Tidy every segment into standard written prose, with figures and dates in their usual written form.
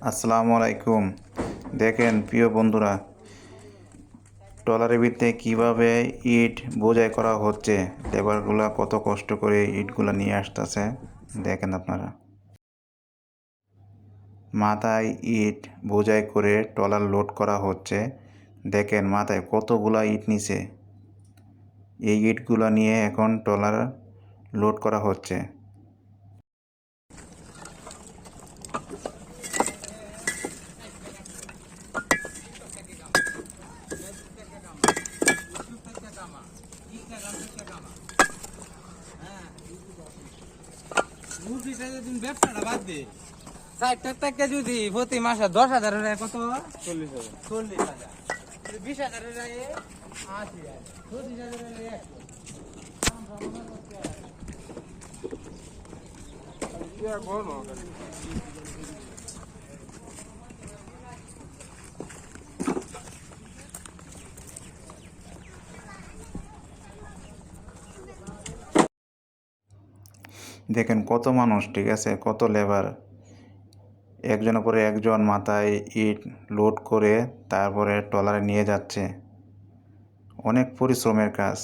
আসসালামু আলাইকুম। দেখেন প্রিয় বন্ধুরা, ট্রলারের ভিতরে কীভাবে ইট বোঝাই করা হচ্ছে। লেবারগুলা কত কষ্ট করে ইটগুলা নিয়ে আসতেছে দেখেন আপনারা। মাথায় ইট বোঝাই করে ট্রলার লোড করা হচ্ছে। দেখেন মাথায় কতগুলা ইট নিছে। এই ইটগুলা নিয়ে এখন ট্রলার লোড করা হচ্ছে। ব্যবসাটা বাদ দে, 60 টাকা যদি প্রতি মাসে 10,000 কত 40,000 20,000 80,000 25,000 দেখেন কত মানুষ, ঠিক আছে, কত লেবার একজনের পরে একজন মাথায় ইট লোড করে তারপরে ট্রলারে নিয়ে যাচ্ছে। অনেক পরিশ্রমের কাজ।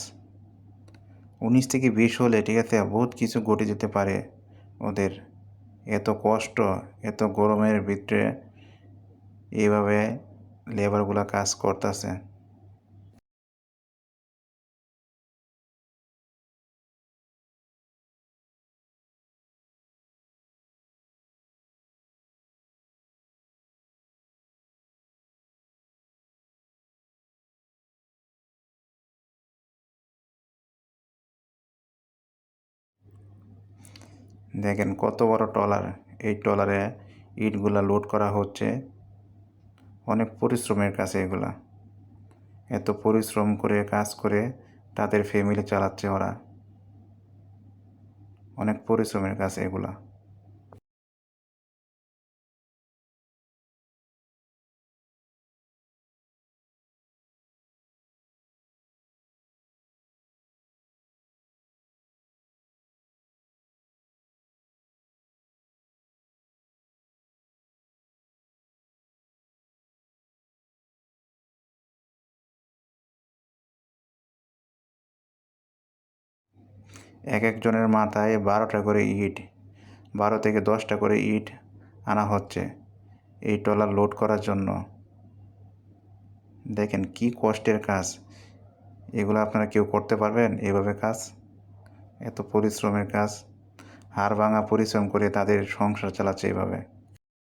19 থেকে 20 হলে, ঠিক আছে, বহুত কিছু ঘটে যেতে পারে ওদের। এত কষ্ট, এত গরমের ভিতরে এইভাবে লেবারগুলা কাজ করতেছে। দেখেন কত বড় ট্রলার। এই ট্রলারে ইটগুলা লোড করা হচ্ছে। অনেক পরিশ্রমের কাজ এগুলা। এত পরিশ্রম করে কাজ করে তাদের ফ্যামিলি চালাচ্ছে ওরা। অনেক পরিশ্রমের কাজ এগুলা। এক একজনের মাথায় 12টা করে ইট, 12 থেকে 10টা করে ইট আনা হচ্ছে এই ট্রলার লোড করার জন্য। দেখেন কি কষ্টের কাজ। এগুলো আপনারা কেউ করতে পারবেন এভাবে কাজ? এত পরিশ্রমের কাজ। হাড় ভাঙা পরিশ্রম করে তাদের সংসার চালাচ্ছে এভাবে।